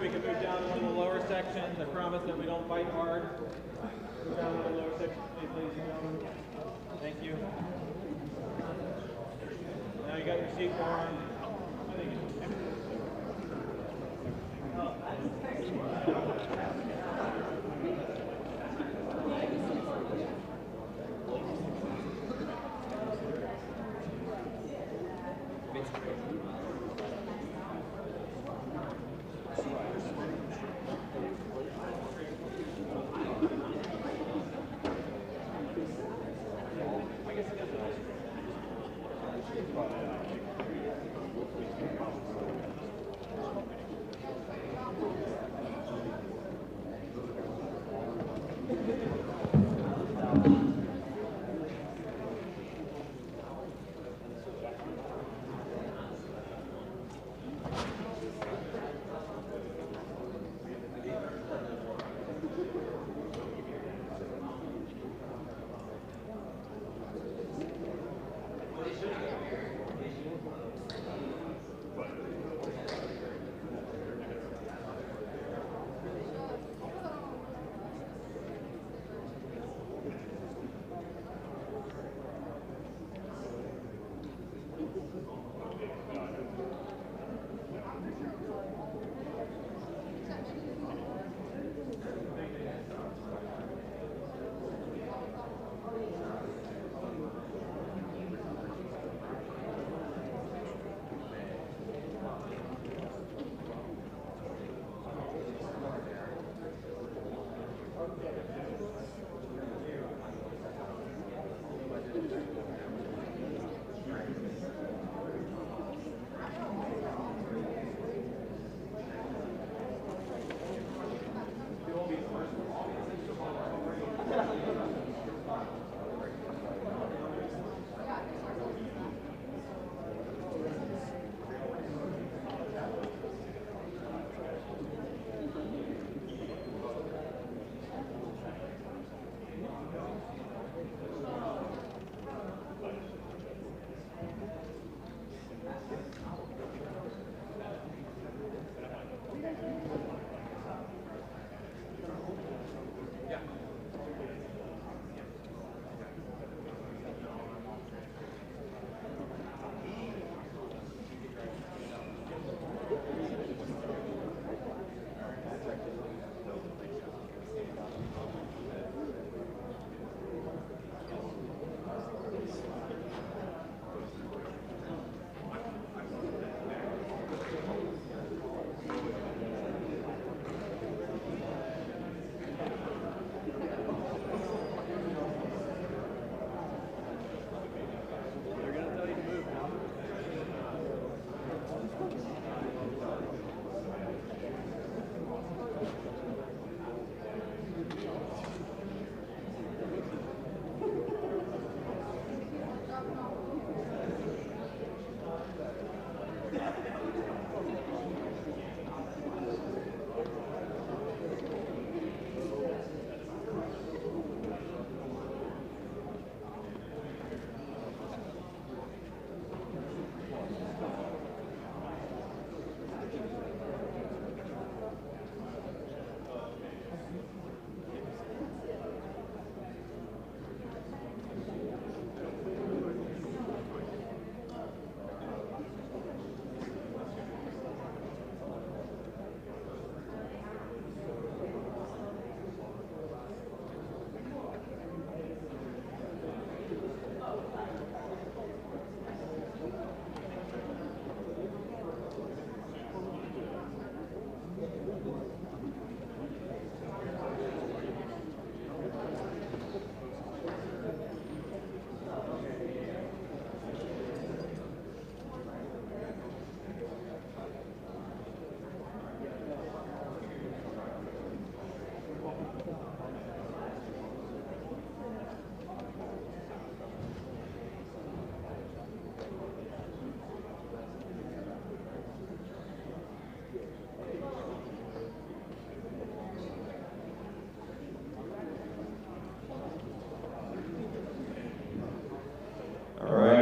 We can move down to one of the lower sections. I promise that we don't fight hard. Move down to one of the lower sections, please, ladies and gentlemen. Thank you. Now you got your seat warm. Thank you.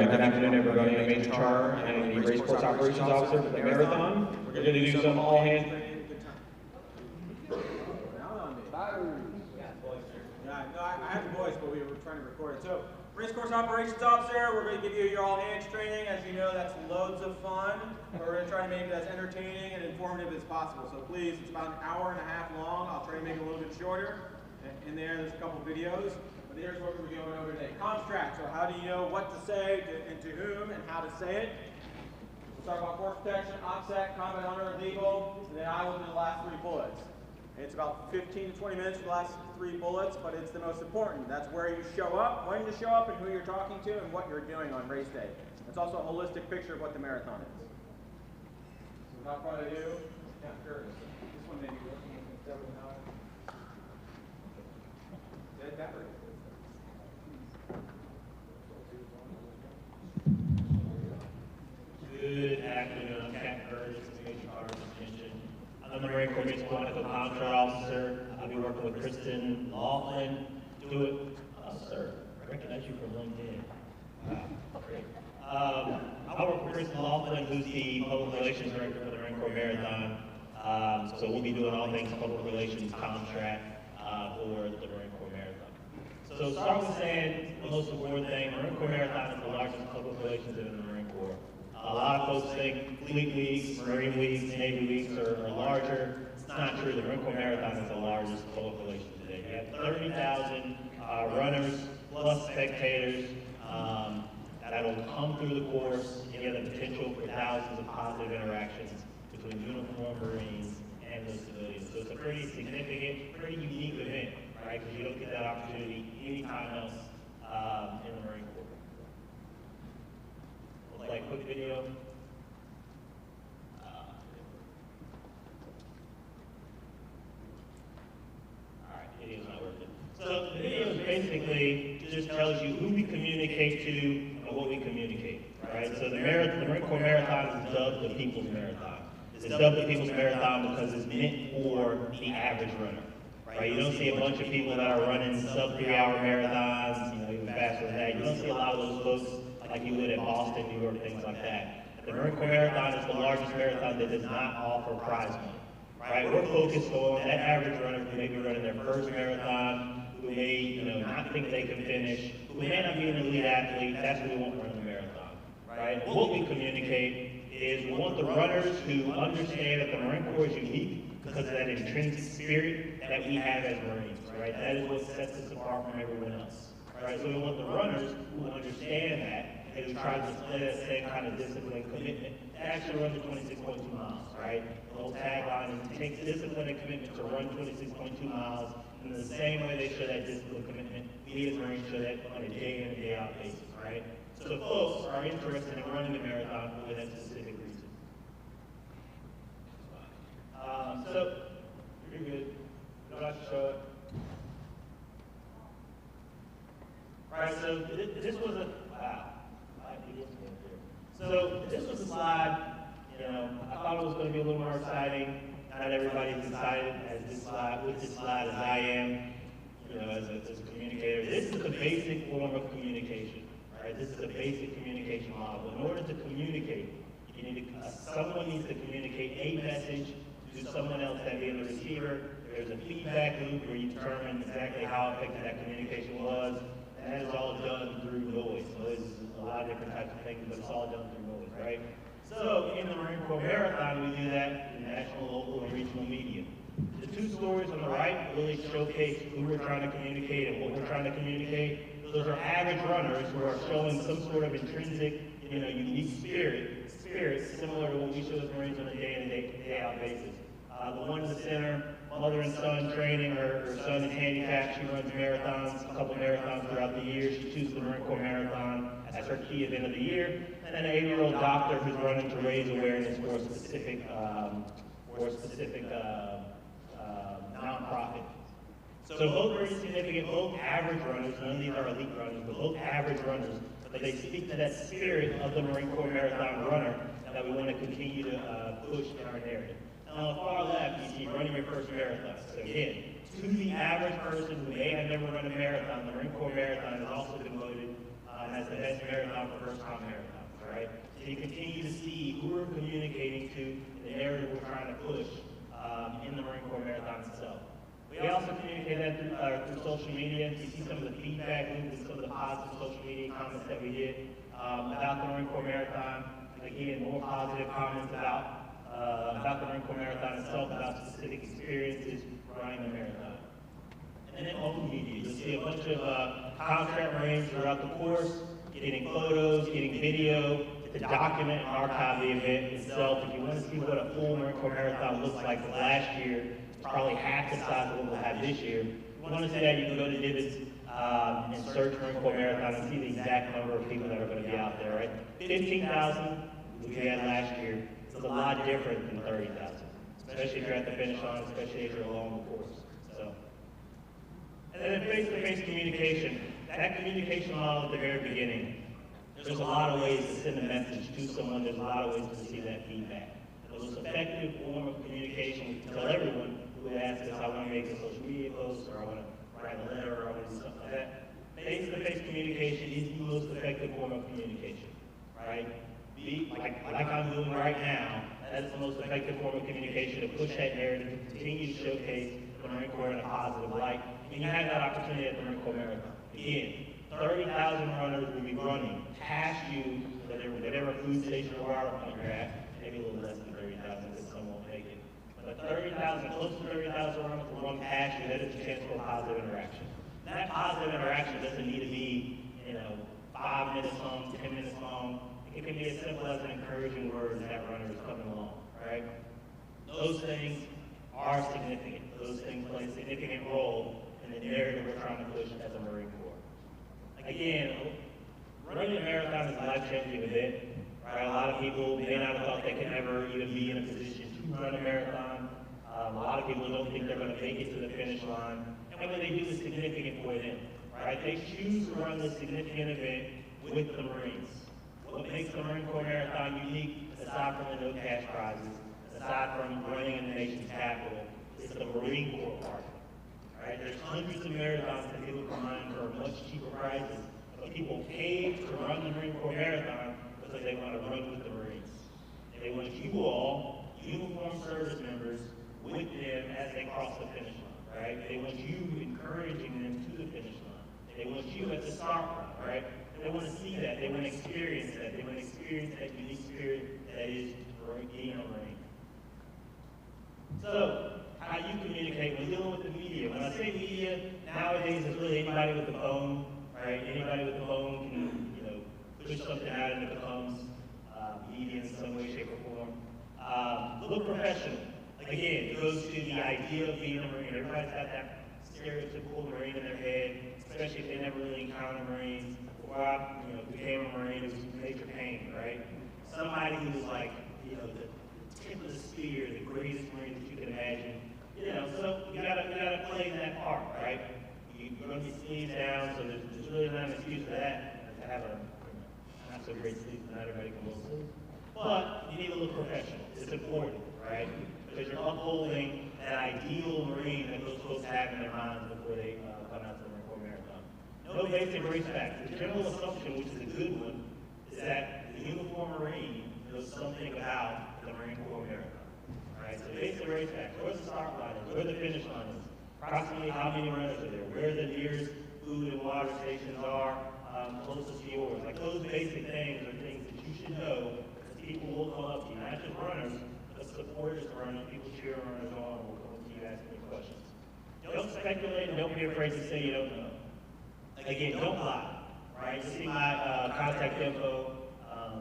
right, good afternoon, everybody. I'm Major Char. I'm the Race Course Operations Officer for the Marathon. We're going to do some all-hands training. I have a voice, but we were trying to record it. So, Race Course Operations Officer, we're going to give you your all-hands training. As you know, that's loads of fun. We're going to try to make it as entertaining and informative as possible. So please, it's about an hour and a half long. I'll try to make it a little bit shorter. In there's a couple videos. But here's what we're going over today. Comms track, so how do you know what to say and to whom and how to say it? We'll talk about force protection, OPSEC, combat honor, legal, and then I will do the last 3 bullets. It's about 15 to 20 minutes for the last 3 bullets, but it's the most important. That's where you show up, when to show up, and who you're talking to, and what you're doing on race day. It's also a holistic picture of what the marathon is. So without further ado, yeah, sure. This one maybe working instead of now. Dead battery. Good afternoon, I'm Captain Burris, Major Char Extension. I'm the Marine Corps Basic Clinical Comms Officer. I'll be working with Kristen Laughlin. Do it, sir. I recognize you from LinkedIn. Wow, great. I work with Kristen Laughlin, who's the Public Relations Director for the Marine Corps Marathon. So we'll be doing all things public relations, comms track for the Marine Corps Marathon. So start with saying the most important thing, Marine Corps Marathon is the largest public relations event in the Marine Corps. A lot of folks think Fleet Weeks, Marine Weeks, Navy Weeks are larger. It's not true. The Marine Corps Marathon is the largest public relations event. You have 30,000 runners plus spectators that will come through the course. You have the potential for thousands of positive interactions between uniformed Marines and the civilians. So it's a pretty significant, pretty unique event, right? Because you don't get that opportunity anytime else in the Marine Corps. Like quick video. Alright, video's not working. So the video basically just tells you who we communicate to and what we communicate, right? So the Marine Corps Marathon is dubbed the People's Marathon. It's dubbed the People's Marathon because it's meant for the average runner, right? You don't see a bunch of people that are running sub-3-hour marathons, even faster than that. You don't see a lot of those folks like you would at Boston, New York, things like that. The Marine Corps Marathon is the largest marathon that does not offer prize money, right? We're focused on that average runner who may be running their first marathon, who may not think they can finish, who may not be an elite athlete. That's who we want running the marathon, right? What we communicate is we want the runners who understand that the Marine Corps is unique because of that intrinsic spirit that we have as Marines, right? That is what sets us apart from everyone else, right? So we want the runners who understand that and who try to display that same kind of discipline and commitment to actually run the 26.2 miles, right? The whole tagline is it takes discipline and commitment to run 26.2 miles in the same way they show that discipline and commitment. We as Marines show that on a day in and day out basis, right? So folks are interested in running the marathon for that specific reason. So, you're good. You don't have to show it. Right, so this was a, wow. So this was a slide, I thought it was going to be a little more exciting. Not everybody's excited with this slide as I am, as a communicator. This is the basic form of communication, right? This is the basic communication model. In order to communicate, someone needs to communicate a message to someone else, that being the receiver. There's a feedback loop where you determine exactly how effective that communication was. And that is all done through noise. So there's a lot of different types of things, but it's all done through noise, right? So in the Marine Corps Marathon, we do that in national, local, and regional media. The 2 stories on the right really showcase who we're trying to communicate and what we're trying to communicate. Those are average runners who are showing some sort of intrinsic, unique spirit similar to what we show as Marines on a day-in, day-out basis. The one in the center, mother and son training. Her son is handicapped. She runs marathons, a couple marathons throughout the year. She chooses the Marine Corps Marathon as her key event of the year. And then an 80-year-old doctor who's running to raise awareness for a specific nonprofit. So both very significant, both average runners. None of these are elite runners, but both average runners. But they speak to that spirit of the Marine Corps Marathon runner that we want to continue to push in our narrative. On the far left, you see running your first marathon. So again, to the average person who may have never run a marathon, the Marine Corps Marathon has also been voted as the best marathon for first-time marathons, right? So you continue to see who we're communicating to, the narrative we're trying to push in the Marine Corps Marathon itself. We also communicate that through social media. You see some of the feedback loops and some of the positive social media comments that we get about the Marine Corps Marathon. Again, more positive comments about the Marine Corps Marathon itself, about specific experiences running the marathon. And then open media. You'll see a bunch of contract Marines throughout the course, getting photos, getting video to document and archive the event itself. If you want to see what a full Marine Corps Marathon looks like from last year, it's probably half the size of what we'll have this year. If you want to see that, you can go to Divots and search Marine Corps Marathon and see the exact number of people that are going to be out there, right? 15,000 we had last year. It's a lot different than 30,000, especially if you're at the finish line, especially if you're along the course. So, and then face-to-face communication. That communication model at the very beginning, there's a lot of ways to send a message to someone. There's a lot of ways to receive that feedback. The most effective form of communication, we tell everyone who asks us, I want to make a social media post, or I want to write a letter, or I want to do something like that. Face-to-face communication is the most effective form of communication, right? Like I'm doing right now, that's the most effective form of communication to push that narrative, to continue to showcase the Marine Corps in a positive light. And you have that opportunity at the Marine Corps Marathon. Again, 30,000 runners will be running past you, whatever food station or water point you're at, maybe a little less than 30,000 because some won't make it. But 30,000, close to 30,000 runners will run past you. That is a chance for a positive interaction. And that positive interaction doesn't need to be, 5 minutes long, 10 minutes long. It can be as simple as an encouraging word as that runner is coming along, right? Those things are significant. Those things play a significant role in the narrative we're trying to push as a Marine Corps. Again, running a marathon is a life-changing event, right? A lot of people may not have thought they could ever even be in a position to run a marathon. A lot of people don't think they're going to make it to the finish line. And when they do, it's significant for them, right? They choose to run this significant event with the Marines. What makes the Marine Corps Marathon unique, aside from the no cash prizes, aside from running in the nation's capital, is the Marine Corps part. Right? There's hundreds of marathons that people can run for much cheaper prices, but people pay to run the Marine Corps Marathon because they want to run with the Marines. They want you all, uniformed service members, with them as they cross the finish line. Right? They want you encouraging them to the finish line. They want you at the start line. Right? They want to see that. They want to experience that. They want to experience that unique spirit that is being a Marine. So, how you communicate when dealing with the media. When I say media, nowadays it's really anybody with a phone, right? Anybody with a phone can, push something out and it becomes media in some way, shape, or form. Look professional. Again, it goes to the idea of being a Marine. Everybody's got that stereotypical Marine in their head, especially if they never really encountered Marines. Before I became a Marine, it was major pain, right? Somebody who's like, the tip of the spear, the greatest Marine that you can imagine. So you gotta play that part, right? You run your sleeves down, so there's really not an excuse for that. To have a not so great sleep, not everybody can go to sleep. But you need to look professional. It's important, right? Because you're upholding that ideal Marine that those folks have in their minds before they come out to the Marine Corps Marathon. No basic race facts. The general assumption, which is a good one, is that the uniformed Marine knows something about the Marine Corps Marathon. Right? So basic race facts. Where the start line is, where the finish line is, approximately how many runners are there, where the nearest food and water stations are closest to yours. Like those basic things are things that you should know because people will come up to you, not just runners, but supporters of runners, people cheering runners on, will come to you asking you questions. Don't speculate and don't be afraid to say you don't know. Again, don't lie, right? You see my contact info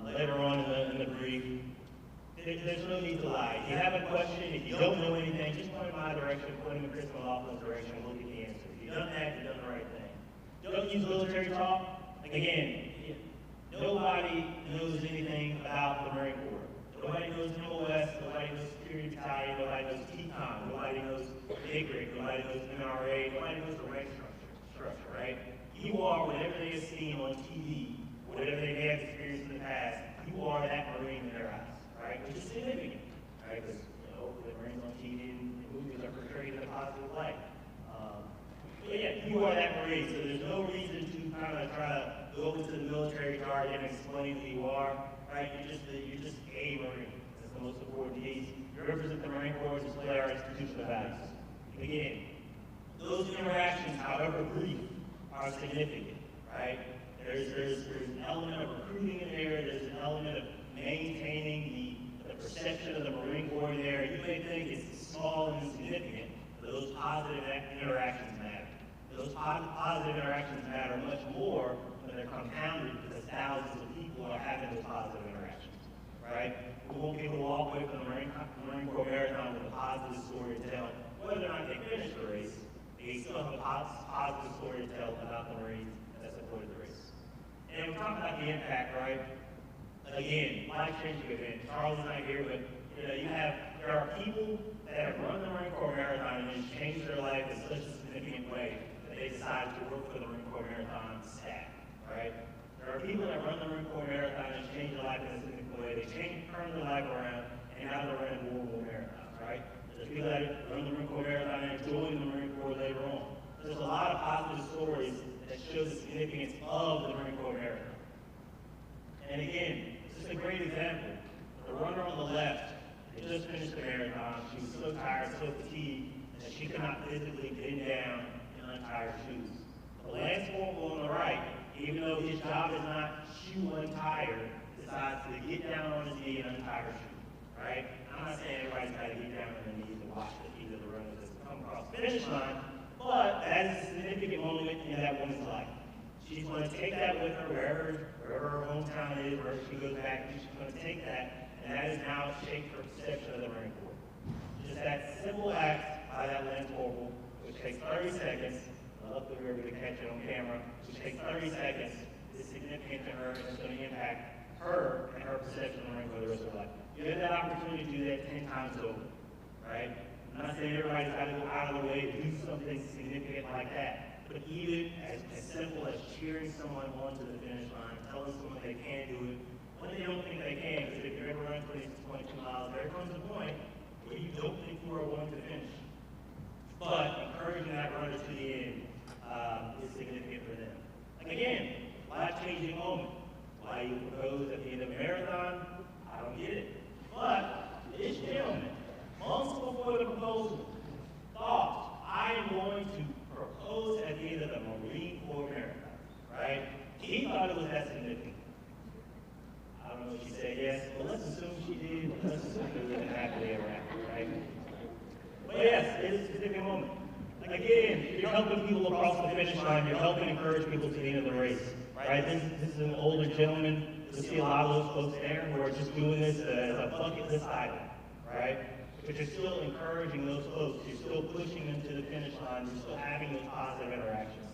later on in the brief. There's no need to lie. If you have a question, if you don't know anything, just point in my direction, point in Chris McLaughlin's direction, and we'll get the answer. If you've done that, you've done the right thing. Don't use military talk. Again, nobody knows anything about the Marine Corps. Nobody knows MOS, nobody knows Security Battalion, nobody knows TCON, nobody knows NIGRIC, nobody knows NRA, nobody knows the rank structure, right? You are whatever they have seen on TV, whatever they have experienced in the past, you are that Marine in their eyes. Right, which is significant, right? Because the Marines on TV and movies are portrayed in a positive light. But yeah, you are that Marine, so there's no reason to kind of try to go into the military jargon and explain who you are, right? You're just a Marine. That's the most important piece. You represent the Marine Corps, display our institutional values. Again, those interactions, however brief, are significant, right? There's an element of recruiting in there. There's an element of maintaining the perception of the Marine Corps in there. You may think it's small and insignificant, but those positive interactions matter. Those positive interactions matter much more when they're compounded because thousands of people are having those positive interactions, right? We want people to walk away from the Marine Corps Marathon with a positive story to tell. Whether or not they finish the race, they still have a positive story to tell about the Marines that supported the race. And we're talking about the impact, right? Again, life-changing event. Charles is not here, but there are people that have run the Marine Corps Marathon and it's changed their life in such a significant way that they decided to work for the Marine Corps Marathon staff, right? There are people that run the Marine Corps Marathon and change their life in a significant way. They turn their life around, and now they're running War marathons, right? There's people that run the Marine Corps Marathon and join the Marine Corps later on. There's a lot of positive stories that show the significance of the Marine Corps Marathon. And again, this is a great example. The runner on the left had just finished the marathon. She was so tired, so fatigued, that she could not physically bend down and untie her shoes. The Lance Corporal on the right, even though his job is not shoe untie her, decides to get down on his knee and untie her shoe, right? I'm not saying everybody's got to get down on their knees and watch the feet of the runners as they come across the finish line, but that is a significant moment in that woman's life. She's going to take that with her wherever her hometown is, wherever she goes back to, she's going to take that, and that has now shaped her perception of the Marine Corps. Just that simple act by that Lance Corporal, which takes 30 seconds, luckily we were able to catch it on camera, which takes 30 seconds, is significant to her, and it's going to impact her and her perception of the Marine Corps the rest of her life. You have that opportunity to do that 10 times over, right? I'm not saying everybody's got to go out of the way to do something significant like that, but even as simple as cheering someone on to the finish line, telling someone they can do it, when they don't think they can, because if you're ever running 22 miles, there comes a point where you don't think you are going to finish. But encouraging that runner to the end is significant for them. Again, life-changing moment. Why you propose at the end of a marathon, I don't get it. But this gentleman, months before the proposal, thought, I am going to propose at the end of the Marine Corps Marathon, right? He thought it was that significant. I don't know if she said yes, but let's assume she did. Let's assume it was happily ever after, right? But yes, it is a significant moment. Again, you're helping people across the finish line. You're helping encourage people to the end of the race, right? This is an older gentleman. You'll see a lot of those folks there who are just doing this as a bucket list item, right? But you're still encouraging those folks. You're still pushing them to the finish line. You're still having those positive interactions.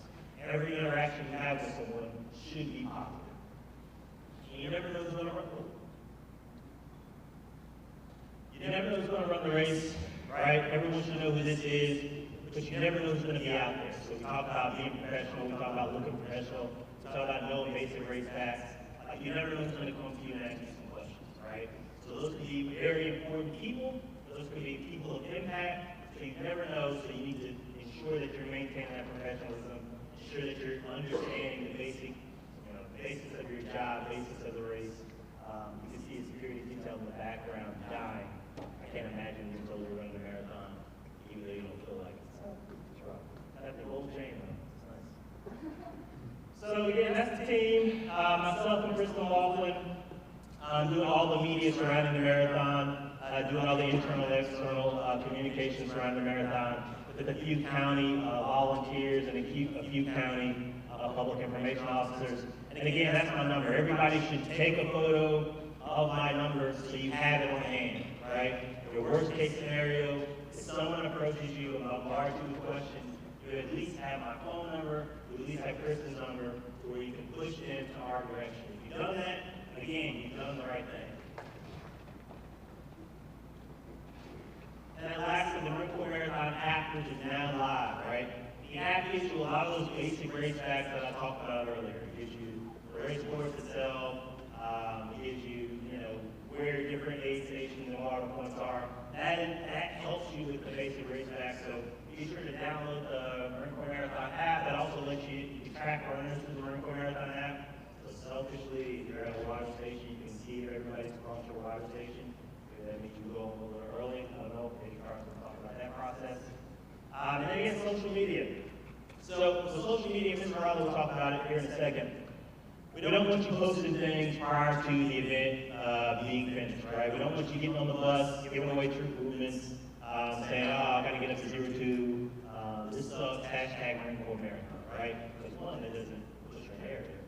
Every interaction you have with someone should be positive. And you never know who's going to run. You never know who's going to run the race, right? Everyone should know who this is, but you never know who's going to be out there. So we talk about being professional. We talk about looking professional. We talk about knowing basic race facts. You never know who's going to come to you and ask you some questions, right? So those could be very important people. Those could be people of impact. So you never know. So you need to ensure that you're maintaining that professionalism. Ensure that you're understanding the basics of your job, basics of the race. You can see a security detail in the background dying. I can't imagine you're totally running a marathon, even though you don't feel like it. That's right. I have the gold chain on. It's nice. So again, that's the team. Myself and Bristol Laughlin, doing all the media surrounding the marathon, doing all the internal and external communication surrounding the marathon, with a few county volunteers and a few county public information officers. And again, that's my number. Everybody should take a photo of my number so you have it on hand, right? Your worst case scenario, if someone approaches you and bombards you with questions, you at least have my phone number, you at least have Kristen's number, where you can push them to our direction. If you've done that, again, you've done the right thing. And then lastly, the Marine Corps Marathon app, which is now live, right? The app gives you a lot of those basic race facts that I talked about earlier. It gives you the race course itself, it gives you, where different aid stations and water points are. That helps you with the basic race facts. So be sure to download the Marine Corps Marathon app. That also lets you track runners through the Marine second. We don't want you posting things prior to the event being finished, right? We don't want you getting on the bus, giving away troop movements, saying, oh, I gotta get up to 02, this sucks, hashtag Marine Corps Marathon, right? Because one, that doesn't push your narrative.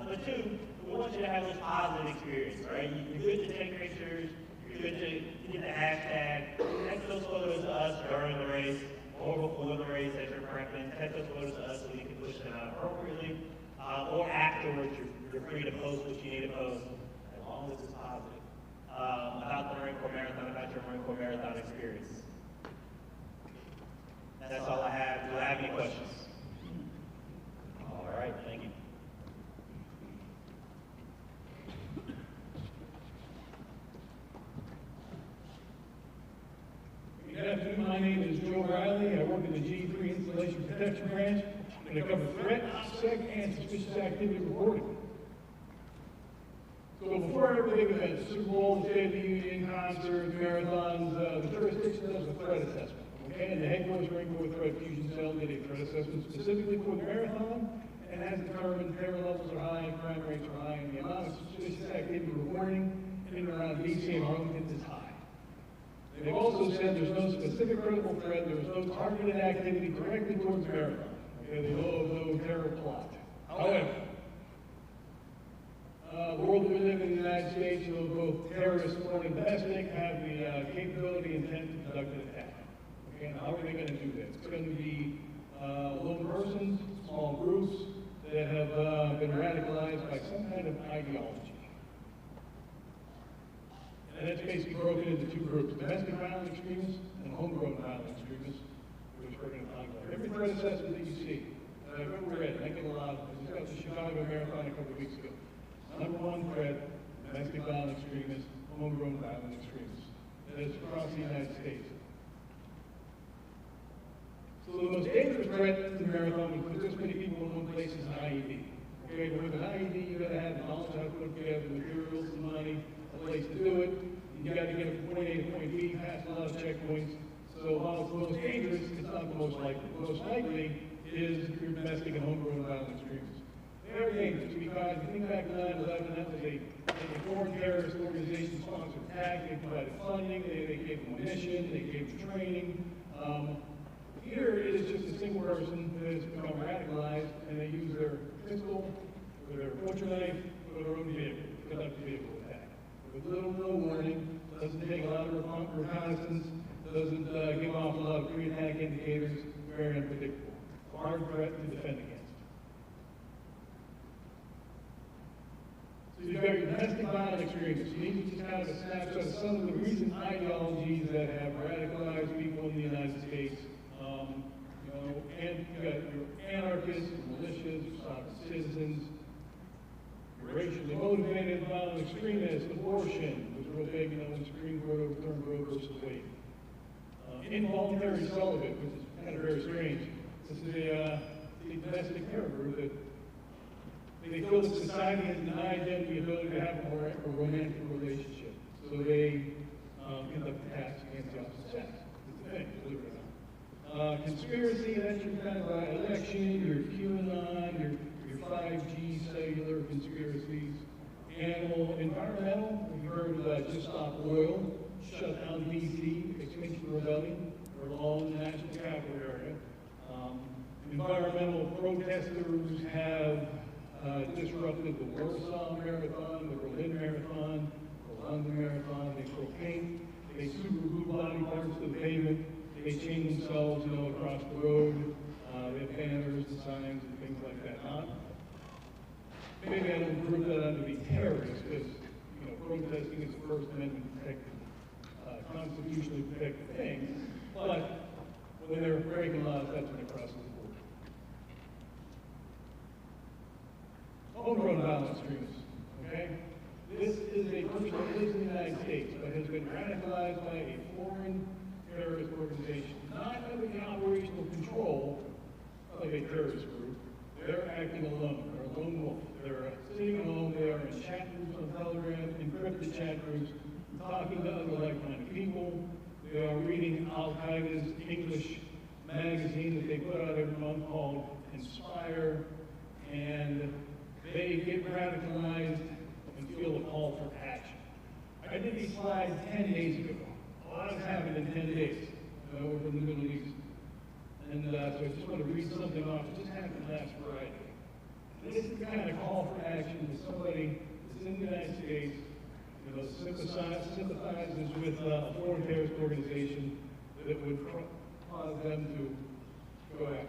But two, we want you to have this positive experience, right? You're good to take pictures, you're good to get the hashtag, text those photos to us during the race, or before the race as you're prepping, text those photos to us so we can push them out appropriately. Or afterwards, you're free to post what you need to post, as long as it's positive, about the Marine Corps Marathon, about your Marine Corps Marathon experience. That's all I have. Do I have any questions? All right, thank you. Good afternoon, my name is Joe Riley. I work in the G3 Installation Protection Branch, and I cover threat, sec, and suspicious activity reporting. So before every big event, Super Bowl, State of the Union, concerts, marathons, the jurisdiction does a threat assessment. Okay, and the headquarters Marine Corps Threat Fusion Cell did a threat assessment specifically for the marathon, and has determined terror levels are high, crime rates are high, and the amount of suspicious activity reporting in and around DC and Arlington is high. They've also said there's no specific critical threat, there's no targeted activity directly towards the marathon. Okay, they know of no terror plot. However, the world that we live in the United States, you know, both terrorists and domestic have the capability and intent to conduct an attack. Okay, and how are they going to do this? It's going to be lone persons, small groups that have been radicalized by some kind of ideology. And that's basically broken into two groups: domestic violent extremists and homegrown violent extremists, which we're going to talk about. Every threat assessment that you see, that I've ever read, and I get a lot of them, I was at the Chicago Marathon a couple of weeks ago. Number one threat, domestic violent extremists, homegrown violent extremists. And it's across the United States. So the most dangerous threat to the marathon would put this many people in one place is an IED. Okay, but with an IED, you got to have the knowledge how to put together the materials, the money, a place to do it. You got to get it from point A to point B, pass a lot of checkpoints. So while it's the most dangerous, it's not the most likely. The most likely is your domestic and homegrown violent extremists. Very dangerous because if you think back to 9/11, that was a foreign terrorist organization sponsored attack. They provided funding, they gave them munition, they gave them training. Here it is just a single person who has become radicalized, and they use their pistol or their butcher knife or their own vehicle to conduct a vehicle attack. With little to no warning, doesn't take a lot of reconnaissance, doesn't give off a lot of pre-attack indicators, very unpredictable. Hard threat to defend against. So you've got your domestic violent extremists. You need to just kind of a snapshot of some of the recent ideologies that have radicalized people in the United States. And you got your anarchists, militias, citizens, your racially motivated violent extremists, abortion was real big, you know, when the Supreme Court overturned Roe versus Wade. Involuntary celibate, which is kind of very strange. This is a domestic terror group that they feel that society has denied them the ability to have a romantic relationship. So they conduct attacks against the opposite sex. It's the thing, believe it or not. Conspiracy, that's your kind of election, your QAnon, your 5G cellular conspiracies. Animal, environmental, we've heard Just Stop Oil, shut down DC, Extinction Rebellion, we're all in the national capital area. Environmental protesters have disrupted the Warsaw Marathon, the Berlin Marathon, the London Marathon. They throw paint, they super glue body parts to the pavement. They chain themselves, you know, across the road. They have banners and signs and things like that. Maybe I don't group that under the terrorists because, you know, protesting is a First Amendment protected, constitutionally protected thing. But when they're breaking laws, that's when they cross the border. Homegrown violent extremists, okay? This is a person that lives in the United States but has been radicalized by a foreign terrorist organization, not under the operational control of a terrorist group. They're acting alone. They're a lone wolf. They're sitting alone. They are in chat groups on Telegram, encrypted chat groups, talking to other like-minded people. They are reading Al-Qaeda's English magazine that they put out every month called Inspire. and they get radicalized and feel a call for action. I did these slides 10 days ago. A lot has happened in 10 days over in the Middle East. And so I just want to read something off. It just happened last Friday. This is the kind of call for action that somebody that's in the United States, sympathizes with a foreign terrorist organization that would cause them to go after.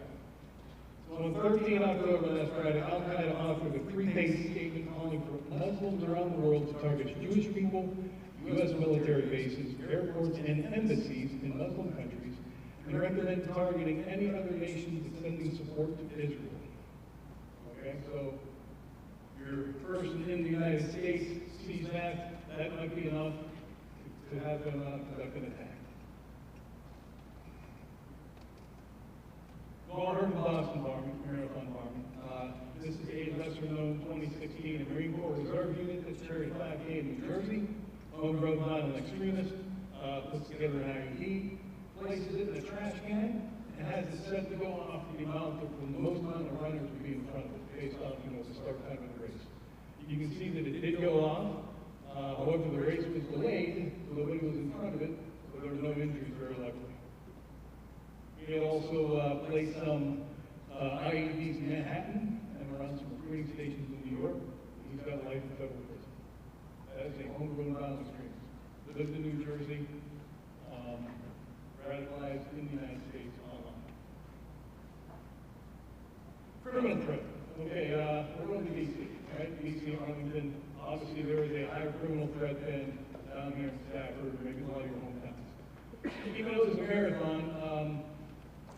So on 13 October last Friday, Al-Qaeda offered a 3-page statement calling for Muslims around the world to target Jewish people, U.S. military bases, airports, and embassies in Muslim countries, and recommend targeting any other nations that's sending support to Israel. Okay, so your person in the United States sees that might be enough to have them conduct an attack. You all heard of the Boston Marathon bombing. This is a lesser-known 2016 Marine Corps Reserve unit that's carried 5K in New Jersey. Homegrown violent extremist puts together an IED, places it in a trash can, and has it set to go off to the amount of the most amount of runners would be in front of it, based on the start time of the race. You can see that it did go off. However, the race was delayed, so nobody was in front of it, so there were no injuries, very luckily. We had also placed some IEDs in Manhattan and around some recruiting stations in New York. He's got life in federal prison. That is a homegrown violent extremist. Lived in New Jersey, radicalized in the United States online. Criminal threat. Okay, we're going to D.C., right? D.C., Arlington. Obviously, there is a higher criminal threat than down here in Stafford or maybe a lot of your hometowns. Even though it's a marathon,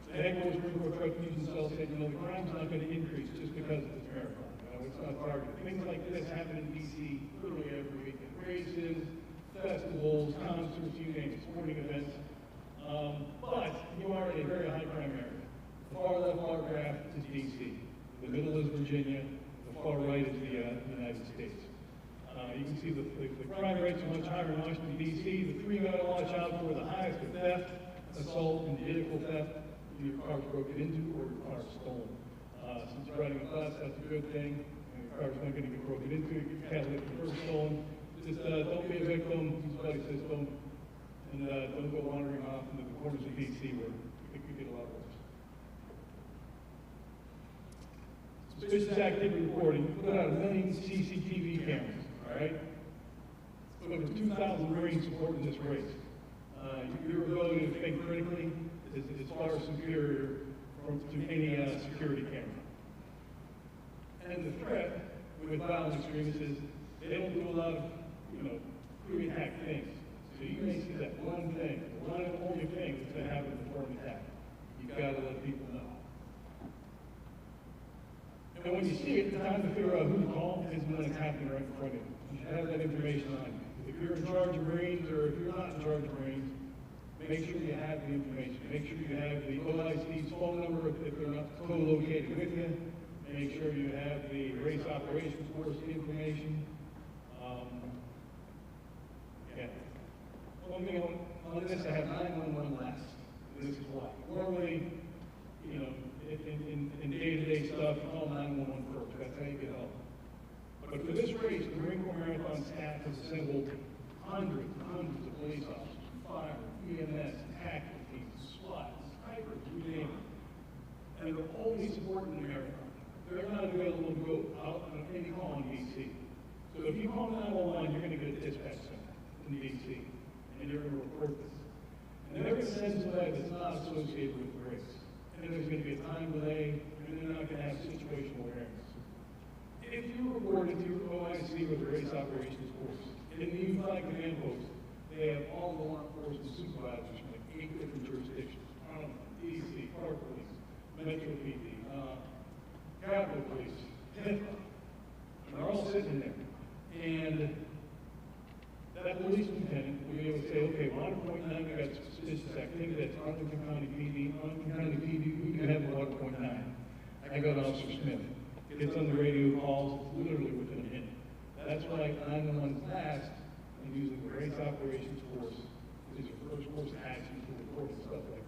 the headquarters Marine Corps Threat Fusion Cell said, the crime's not going to increase just because of this marathon. It's not targeted. Things like this happen in D.C. literally every weekend. Races, festivals, concerts, you name it, sporting events. But you are in a very high crime area. The far left bar graph is D.C. The middle is Virginia. The far right is the United States. You can see the crime rates are much higher in Washington, D.C. The three you got to watch out for: the highest are theft, assault, and vehicle theft. Your car's broken into or your car's stolen. Since you're riding a bus, that's a good thing. And your car's not going to get broken into. You can't let your purse stolen. Just don't be a victim. Use the buddy system. And don't go wandering off into the corners of D.C. where it could get a lot worse. Suspicious activity reporting. Put out 1 million CCTV cameras. All right? Over 2,000 Marines supporting this race. Your ability to think critically is far superior to any security camera. And the threat with violent extremists is they don't do a lot of, pre-attack things. So you may see that one thing, one and only thing that's going to happen before an attack. You've got to let people know. And when you see it, the time to figure out who to call is when it's happening right in front of you. You should have that information on you. If you're in charge of Marines or if you're not in charge of Marines, make sure you have the information. Make sure you have the OIC's phone number if they're not co-located with you. Make sure you have the race operations force information. One thing on this, I have 911 last. This is why. Normally, in day-to-day stuff, you call 911 first. That's how you get help. But for this race, the Marine Corps Marathon staff has assembled hundreds and hundreds of police officers, fire, EMS, tactical teams, SWAT, snipers, you name it. And they're only supporting the marathon. They're not available to go out on any call in D.C. So if you call 911, you're going to get a dispatch center in D.C. and you're going to report this. And they're going to send somebody that's not associated with the race. And there's going to be a time delay, and they're not going to have situational awareness. If you report it to your OIC or the race operations force, in the U5 command post, they have all the law enforcement supervisors from like 8 different jurisdictions: D.C., Park Police, Metro PD, Capitol Police, HIPAA. And they're all sitting there. And that police lieutenant will be able to say, okay, water point 9, we got suspicious activity. That's Arlington County PD. Arlington County PD, we can have a water point 9. I got Officer Smith. Gets on the radio, calls, literally within a minute. That's why 911's last, and using the race operations force is your first course of action for reporting stuff like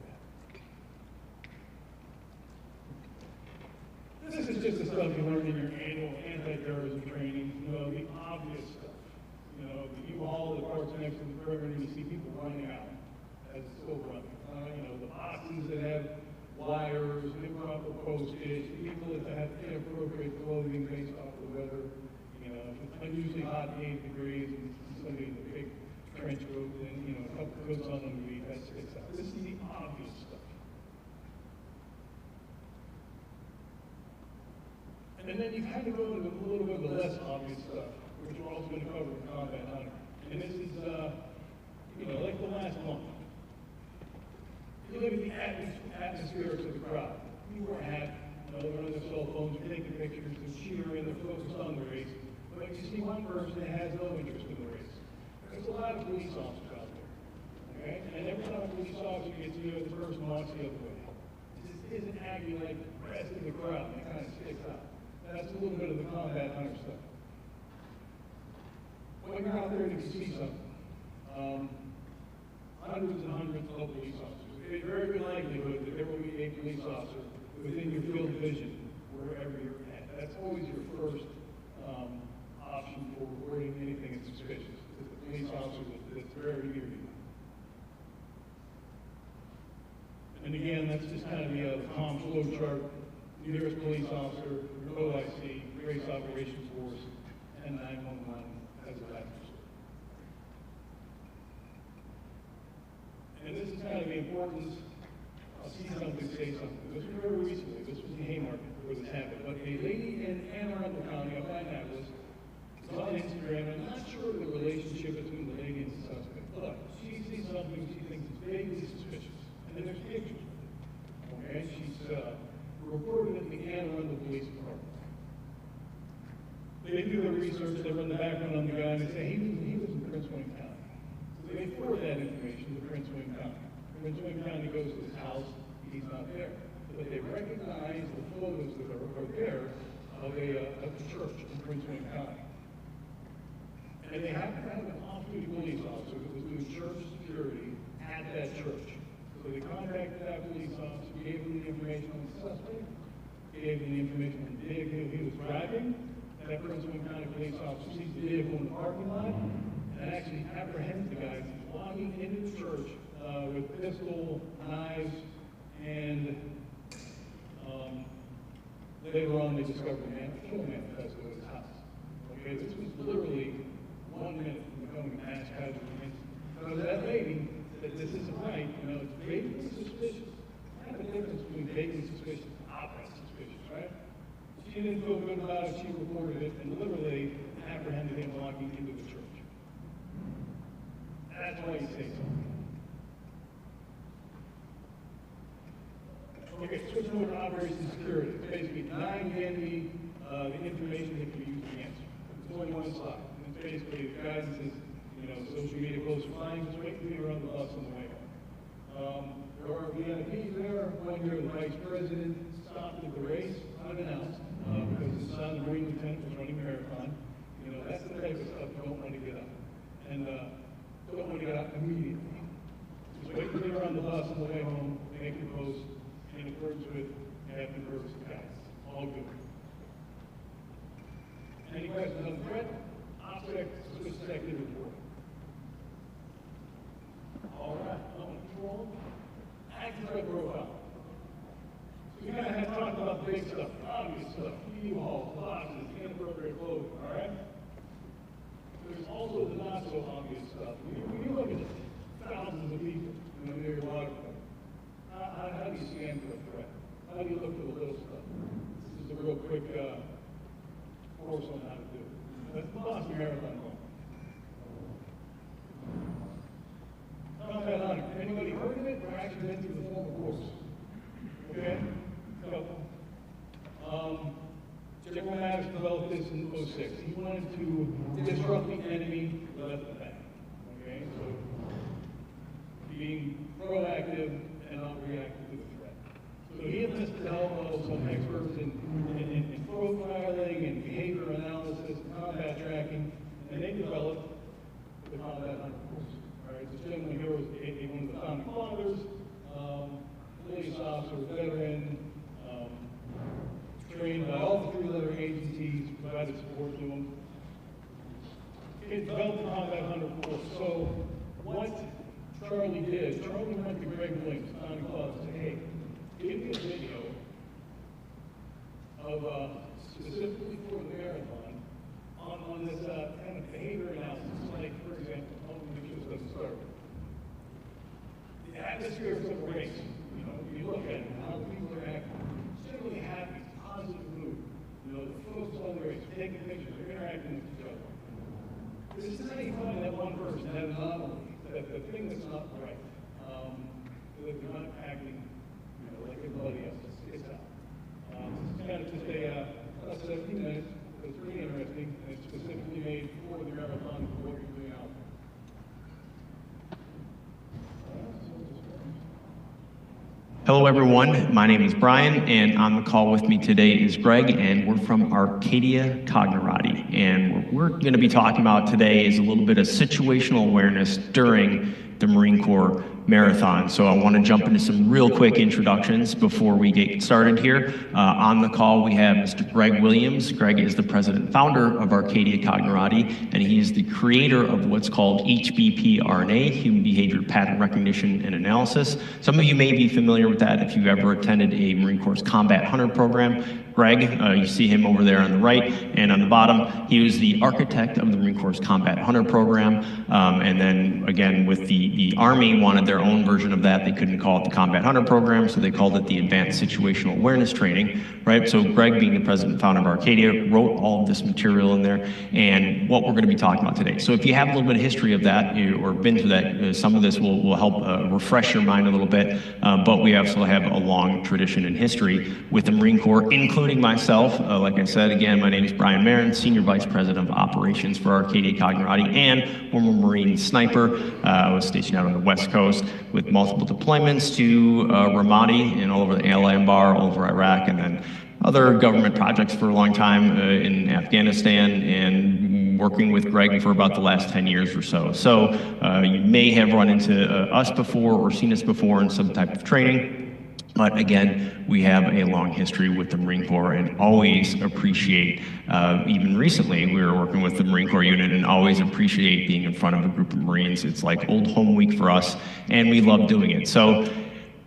that. This is just the stuff you learn in your annual anti-terrorism training, you know, the obvious stuff. You know, you haul the parts next to the perimeter and you see people running out as it's still running. You know, the boxes that have wires, improper postage, people that have inappropriate clothing based off the weather. You know, if it's unusually hot, 8 degrees, and somebody in a big trench coat and, you know, a couple of coats on underneath, that sticks out. This is the obvious stuff. And then you kind of go to a little bit of the less obvious stuff, which we're also going to cover in Combat Hunter. And this is, you know, like the last month. You look at the atmospherics of the crowd. People are happy, you know, they're on their cell phones, they're taking pictures, they're cheering, they're focused on the race. But you see one person that has no interest in the race. There's a lot of police officers out there, okay? And every time a police officer gets near, the person walks the other way. It just isn't acting like the rest of the crowd, and it kind of sticks out. That's a little bit of the Combat Hunter stuff. When you're out there and you see something, hundreds and hundreds of police officers. There's very good likelihood that there will be a police officer within your field of vision, wherever you're at. That's always your first option for reporting anything that's suspicious. Is the police officer that's very near you. And again, that's just kind of the calm flow chart. The nearest police officer, OIC, Race Operations Force, and 911 as a backup. And this is kind of the importance of see something, say something. This was very recently. This was in Haymarket where this happened. But a lady in Anne Arundel County, up by Annapolis, was on Instagram. I'm not sure of the relationship between the lady and the suspect, but she sees something she thinks is vaguely suspicious. And then there's pictures. Okay? She's reported at the Anne Arundel Police Department. They do their research, they run the background on the guy, and they say he was in Prince William County. So they forward that information to Prince William County. Prince William County goes to his house, he's not there. But they recognize the photos that are there of a church in Prince William County. And they happen to have an off-duty police officer that was doing church security at that church. So they contacted that police officer, gave him the information on the suspect, gave him the information on the vehicle he was driving. That Prince William County police officer sees the vehicle in the parking lot and actually apprehends the guy walking into the church with pistol, knives, and later on they discovered a kill manifesto at his house. Okay, this was literally 1 minute from becoming a mass casualty incident. So that lady that this isn't right, you know, it's vaguely suspicious. I have a difference between vaguely suspicious and outright suspicious, right? She didn't feel good about it, she reported it, and literally apprehended him walking into the church. That's why you say something. Okay, switching over to operations security. It's basically denying the enemy the information that can be used to answer. It's only one slide. And it's basically the guidance is, you know, social media posts are fine, just wait for me around the bus on the way home. There are VIPs there. 1 year, the vice president stopped at the race, unannounced, because his son, the Marine lieutenant, was running a marathon. You know, that's the type of stuff you don't want to get up. And don't want to get up immediately. Just wait for me around the bus on the way home, make your post in accordance with Captain Purvis' guidance. All good. Any questions on the threat? OPSEC, switch to activity report. All right, control. Active threat profile. So we kind of have talked about the big stuff, obvious stuff, U-hauls, boxes, inappropriate clothing, all right? There's also the not so obvious stuff. When you look at thousands of people near your water plant, how do you scan for a threat? How do you look for the little stuff? This is a real quick course on how to do it. That's the Boston Marathon one. Combat Hunter. Anybody heard of it or actually been through the formal course? Okay? So, General Mattis developed this in 06. He wanted to disrupt the enemy left the back. Okay? So, being proactive and not reactive to the threat. So he enlisted the help of some experts in profiling and behavior analysis and combat tracking, and they developed the Combat Hunter course. All right, this gentleman here was one of the founding fathers, police officer, veteran, trained it developed the combat 100 course. So what Charlie did, Charlie went to Greg Williams, on the club, and said, hey, give me a video of, specifically for the marathon, on this kind of behavior analysis, like, for example, make sure this doesn't start. The atmosphere of the race, you know, you look at it, how people are acting, generally happy, positive mood. You know, the folks on the race, taking pictures, they're interacting with each other. This is any fun that one person has an anomaly, that the thing that's not right, that they're not acting, you know, like everybody else. It's out. It's kind of just a 17 minutes. It's pretty interesting, and it's specifically made for the marathon for what you're doing out there. Hello everyone, my name is Brian, and on the call with me today is Greg, and we're from Arcadia Cognerati. And what we're going to be talking about today is a little bit of situational awareness during the Marine Corps Marathon. So I want to jump into some real quick introductions before we get started here. On the call we have Mr. Greg Williams. Greg is the president and founder of Arcadia Cognerati, and he is the creator of what's called HBP-RNA, Human Behavior Pattern Recognition and Analysis. Some of you may be familiar with that if you've ever attended a Marine Corps Combat Hunter program. Greg, you see him over there on the right, and on the bottom, he was the architect of the Marine Corps Combat Hunter program, and then again with the Army wanted their own version of that. They couldn't call it the Combat Hunter program, so they called it the Advanced Situational Awareness Training, right? So Greg, being the president and founder of Arcadia, wrote all of this material in there, and what we're going to be talking about today. So if you have a little bit of history of that, or been to that, some of this will help refresh your mind a little bit, but we also have a long tradition and history with the Marine Corps, including myself. Like I said, again, my name is Brian Marin, Senior Vice President of Operations for Arcadia Cognerati and former Marine sniper. I was stationed out on the West Coast with multiple deployments to Ramadi and all over the Al-Anbar, all over Iraq, and then other government projects for a long time in Afghanistan, and working with Greg for about the last 10 years or so. So you may have run into us before or seen us before in some type of training. But again, we have a long history with the Marine Corps and always appreciate, even recently, we were working with the Marine Corps unit and always appreciate being in front of a group of Marines. It's like old home week for us, and we love doing it. So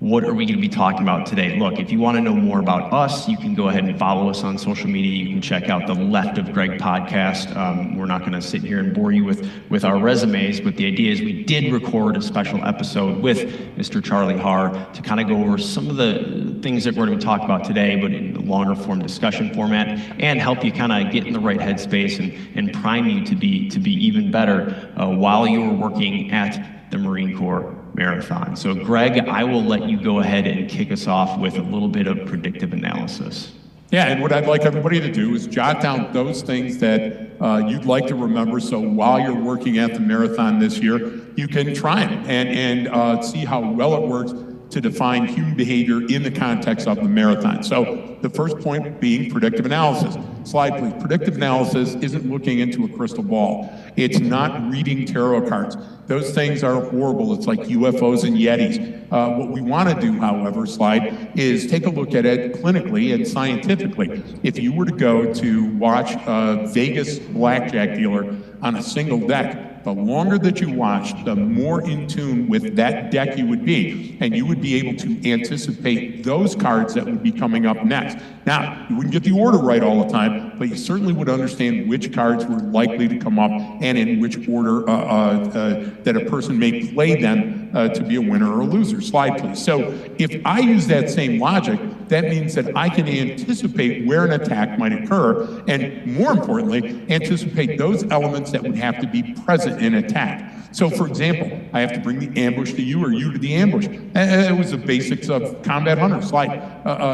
what are we going to be talking about today? Look, if you want to know more about us, you can go ahead and follow us on social media. You can check out the Left of Greg podcast. We're not going to sit here and bore you with our resumes, but the idea is we did record a special episode with Mr. Charlie Har to kind of go over some of the things that we're going to talk about today, but in a longer form discussion format, and help you kind of get in the right headspace and prime you to be even better while you're working at the Marine Corps Marathon. So Greg, I will let you go ahead and kick us off with a little bit of predictive analysis. Yeah, and what I'd like everybody to do is jot down those things that you'd like to remember, so while you're working at the marathon this year, you can try it and see how well it works to define human behavior in the context of the marathon. So the first point being predictive analysis. Slide, please. Predictive analysis isn't looking into a crystal ball. It's not reading tarot cards. Those things are horrible. It's like UFOs and Yetis. What we want to do, however, slide, is take a look at it clinically and scientifically. If you were to go to watch a Vegas blackjack dealer on a single deck, the longer that you watched, the more in tune with that deck you would be, and you would be able to anticipate those cards that would be coming up next. Now, you wouldn't get the order right all the time, but you certainly would understand which cards were likely to come up and in which order that a person may play them to be a winner or a loser. Slide, please. So if I use that same logic, that means that I can anticipate where an attack might occur, and more importantly, anticipate those elements that would have to be present in attack. So for example, I have to bring the ambush to you or you to the ambush. It was the basics of Combat Hunter. Slide.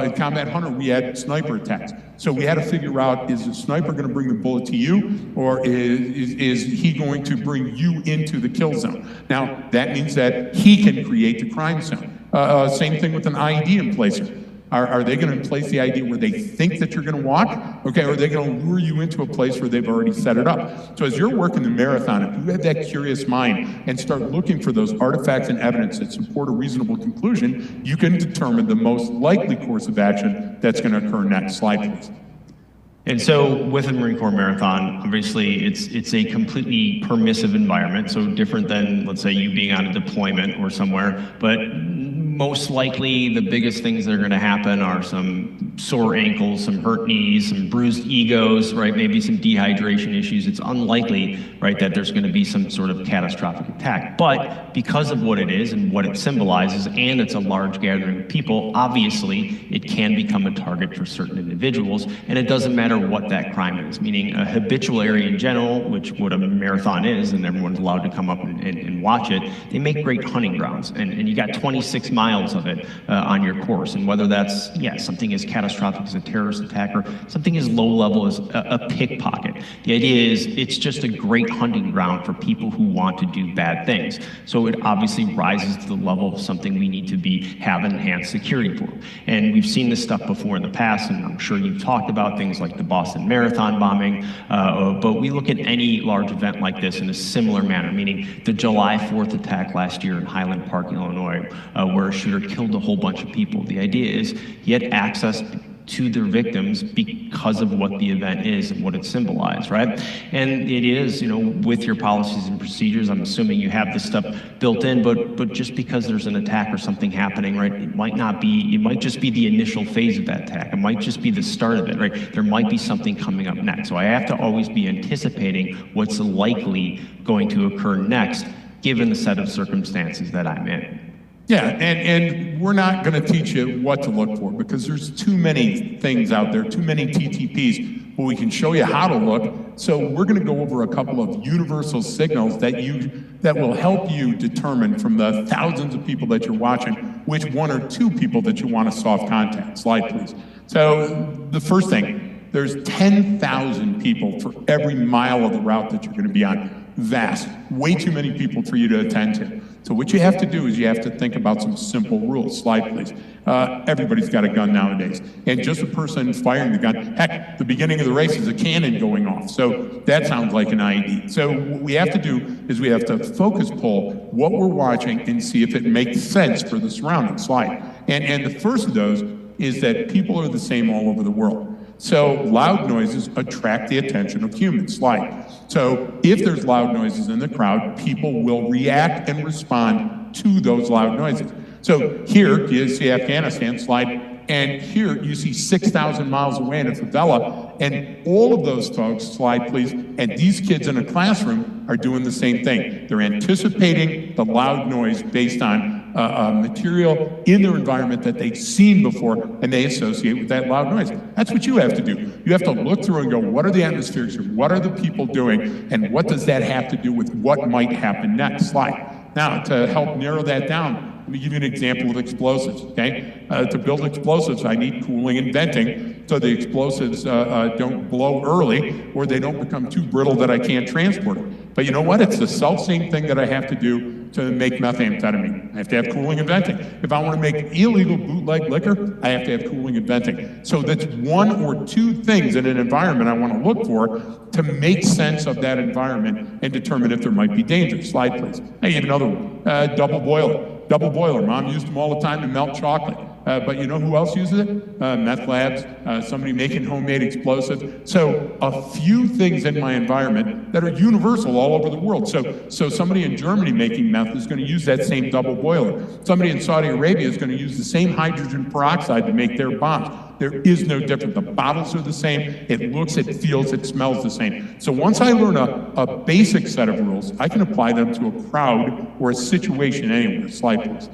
In Combat Hunter, we had sniper attacks. So we had to figure out, is the sniper going to bring the bullet to you, or is he going to bring you into the kill zone? Now, that means that he can create the crime zone. Same thing with an IED in placer. Are they going to place the idea where they think that you're going to walk? Okay, or are they going to lure you into a place where they've already set it up? So as you're working the marathon, if you have that curious mind and start looking for those artifacts and evidence that support a reasonable conclusion, you can determine the most likely course of action that's going to occur next. Slide, please. And so with the Marine Corps Marathon, obviously it's a completely permissive environment, so different than, let's say, you being on a deployment or somewhere, but most likely the biggest things that are going to happen are some sore ankles, some hurt knees, some bruised egos, right? Maybe some dehydration issues. It's unlikely, right, that there's going to be some sort of catastrophic attack. But because of what it is and what it symbolizes, and it's a large gathering of people, obviously it can become a target for certain individuals, and it doesn't matter what that crime is, meaning a habitual area in general, which what a marathon is, and everyone's allowed to come up and watch it. They make great hunting grounds, and you got 26 miles of it on your course, and whether that's, something as catastrophic as a terrorist attack or something as low level as a pickpocket. The idea is it's just a great hunting ground for people who want to do bad things. So it obviously rises to the level of something we need to have enhanced security for. And we've seen this stuff before in the past, and I'm sure you've talked about things like the Boston Marathon bombing, but we look at any large event like this in a similar manner, meaning the July 4th attack last year in Highland Park, Illinois, where a shooter killed a whole bunch of people. The idea is he had access to their victims because of what the event is and what it symbolized, right? And it is, with your policies and procedures, I'm assuming you have this stuff built in, but just because there's an attack or something happening, right, it might just be the initial phase of that attack. It might just be the start of it, right? There might be something coming up next. So I have to always be anticipating what's likely going to occur next, given the set of circumstances that I'm in. Yeah, and we're not going to teach you what to look for because there's too many things out there, too many TTPs, but we can show you how to look. So we're going to go over a couple of universal signals that will help you determine from the thousands of people that you're watching which one or two people that you want to soft contact. Slide, please. So the first thing, there's 10,000 people for every mile of the route that you're going to be on. Vast, way too many people for you to attend to. So what you have to do is you have to think about some simple rules. Slide, please. Everybody's got a gun nowadays. And just a person firing the gun, heck, the beginning of the race is a cannon going off. So that sounds like an IED. So what we have to do is we have to focus pull what we're watching and see if it makes sense for the surrounding. Slide. And the first of those is that people are the same all over the world. So loud noises attract the attention of humans. Slide. So if there's loud noises in the crowd, people will react and respond to those loud noises. So here you see Afghanistan. Slide. And here you see 6,000 miles away in a favela, and all of those folks, slide please, and these kids in a classroom are doing the same thing. They're anticipating the loud noise based on material in their environment that they've seen before, and they associate with that loud noise. That's what you have to do. You have to look through and go, what are the atmospheres here? What are the people doing? And what does that have to do with what might happen next? Slide. Now, to help narrow that down, let me give you an example of explosives, okay? To build explosives, I need cooling and venting so the explosives don't blow early or they don't become too brittle that I can't transport them. But you know what? It's the self-same thing that I have to do to make methamphetamine. I have to have cooling and venting. If I want to make illegal bootleg liquor, I have to have cooling and venting. So that's one or two things in an environment I want to look for to make sense of that environment and determine if there might be danger. Slide, please. I have another one, double boiler. Double boiler, Mom used them all the time to melt chocolate. But you know who else uses it? Meth labs, somebody making homemade explosives. So a few things in my environment that are universal all over the world. So somebody in Germany making meth is going to use that same double boiler. Somebody in Saudi Arabia is going to use the same hydrogen peroxide to make their bombs. There is no difference. The bottles are the same. It looks, it feels, it smells the same. So once I learn a basic set of rules, I can apply them to a crowd or a situation anywhere. Slide, please.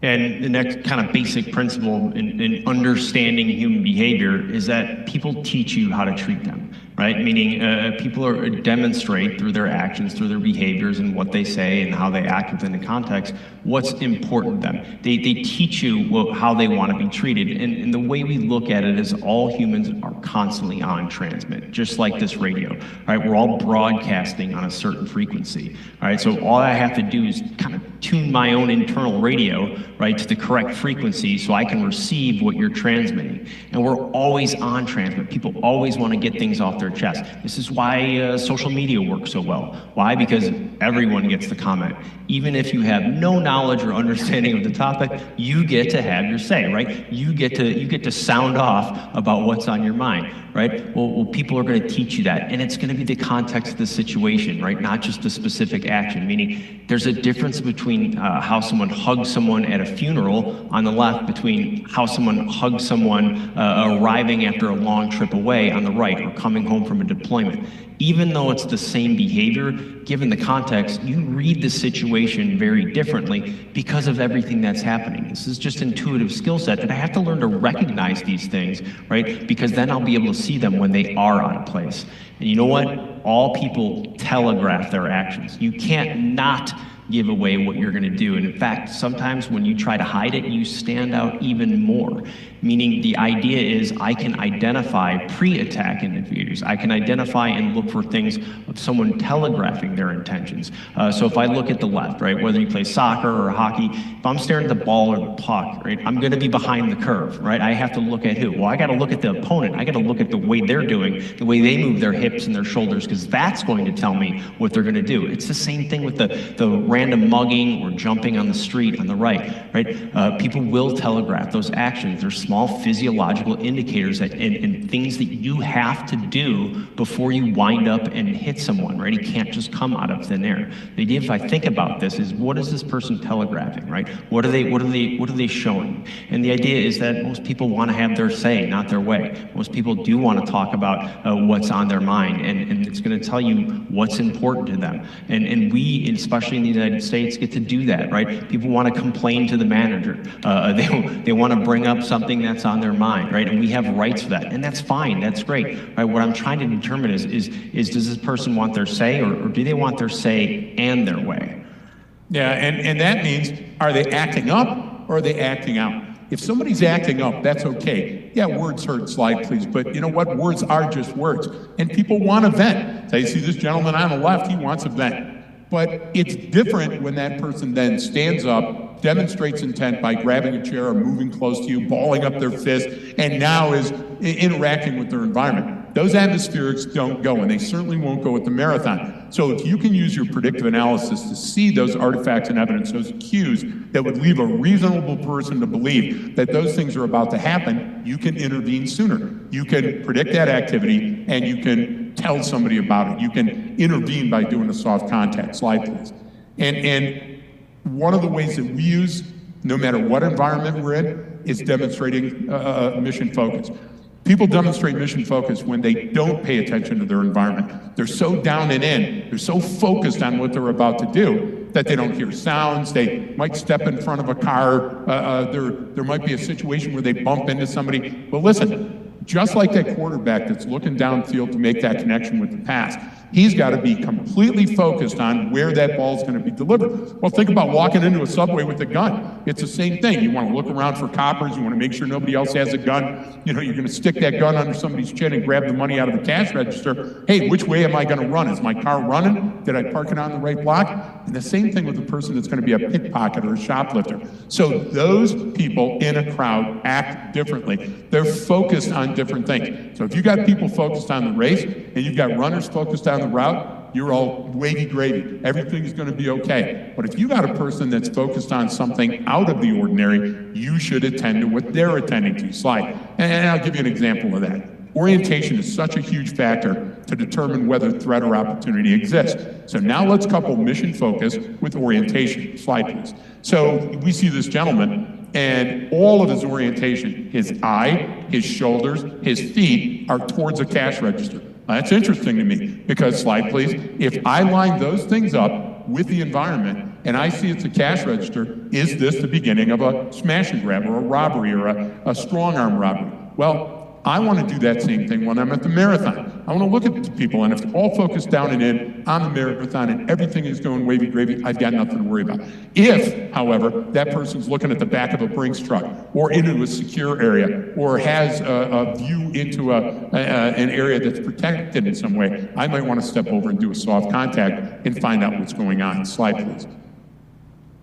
And the next kind of basic principle in understanding human behavior is that people teach you how to treat them, right? Meaning people demonstrate through their actions, through their behaviors and what they say and how they act within the context, what's important to them. They teach you how they want to be treated. And the way we look at it is all humans are constantly on transmit, just like this radio, right? We're all broadcasting on a certain frequency, right? So all I have to do is kind of tune my own internal radio, right, to the correct frequency so I can receive what you're transmitting. And we're always on transmit. People always want to get things off their chest. This is why social media works so well. Why? Because everyone gets to comment. Even if you have no knowledge or understanding of the topic, you get to have your say, right? You get to sound off about what's on your mind, right? Well, people are going to teach you that, and it's going to be the context of the situation, right? Not just the specific action. Meaning, there's a difference between how someone hugs someone at a funeral on the left, between how someone hugs someone arriving after a long trip away on the right, or coming home from a deployment. Even though it's the same behavior, given the context, you read the situation very differently because of everything that's happening. This is just intuitive skill set that I have to learn to recognize these things, right? Because then I'll be able to see them when they are out of place. And you know what? All people telegraph their actions. You can't not give away what you're going to do. And in fact, sometimes when you try to hide it, you stand out even more. Meaning the idea is I can identify pre-attack indicators. I can identify and look for things of someone telegraphing their intentions. So if I look at the left, right, whether you play soccer or hockey, if I'm staring at the ball or the puck, right, I'm going to be behind the curve, right? I have to look at who? Well, I got to look at the opponent. I got to look at the way they're doing, the way they move their hips and their shoulders, because that's going to tell me what they're going to do. It's the same thing with the random mugging or jumping on the street on the right? People will telegraph those actions. They're small physiological indicators and things that you have to do before you wind up and hit someone, right? It can't just come out of thin air. The idea, if I think about this, is what is this person telegraphing, right? What are they showing? And the idea is that most people want to have their say, not their way. Most people do want to talk about what's on their mind, and it's going to tell you what's important to them. And we, especially in the United States, get to do that, right? People want to complain to the manager. They want to bring up something that's on their mind, right? And we have rights for that, and that's fine, that's great, right? What I'm trying to determine is does this person want their say, or do they want their say and their way? Yeah, and that means, are they acting up or are they acting out? If somebody's acting up, that's okay. Yeah, words hurt, slide please, but you know what? Words are just words, and people want to vent. So you see this gentleman on the left, he wants a vent. But it's different when that person then stands up, demonstrates intent by grabbing a chair or moving close to you, balling up their fist, and now is interacting with their environment. Those atmospherics don't go, and they certainly won't go at the marathon. So if you can use your predictive analysis to see those artifacts and evidence, those cues that would leave a reasonable person to believe that those things are about to happen, you can intervene sooner. You can predict that activity, and you can tell somebody about it. You can intervene by doing a soft contact. Slide, please. And one of the ways that we use, no matter what environment we're in, is demonstrating mission focus. People demonstrate mission focus when they don't pay attention to their environment. They're so down and in, they're so focused on what they're about to do that they don't hear sounds. They might step in front of a car. There might be a situation where they bump into somebody. But listen, just like that quarterback that's looking downfield to make that connection with the pass, he's got to be completely focused on where that ball's going to be delivered. Well, think about walking into a Subway with a gun. It's the same thing. You want to look around for coppers. You want to make sure nobody else has a gun. You know, you're going to stick that gun under somebody's chin and grab the money out of the cash register. Hey, which way am I going to run? Is my car running? Did I park it on the right block? And the same thing with the person that's going to be a pickpocket or a shoplifter. So those people in a crowd act differently. They're focused on different things. So if you got people focused on the race and you've got runners focused on the route, you're all wavy gravy. Everything's going to be okay. But if you got a person that's focused on something out of the ordinary, you should attend to what they're attending to. Slide. And I'll give you an example of that. Orientation is such a huge factor to determine whether threat or opportunity exists. So now let's couple mission focus with orientation. Slide, please. So we see this gentleman, and all of his orientation, his eye, his shoulders, his feet are towards a cash register. That's interesting to me because, slide please, if I line those things up with the environment and I see it's a cash register, is this the beginning of a smash and grab or a robbery or a strong arm robbery? Well, I want to do that same thing when I'm at the marathon. I want to look at the people, and if it's all focused down and in on the marathon and everything is going wavy gravy, I've got nothing to worry about. If, however, that person's looking at the back of a Brinks truck or into a secure area or has a view into an area that's protected in some way, I might want to step over and do a soft contact and find out what's going on. Slide, please.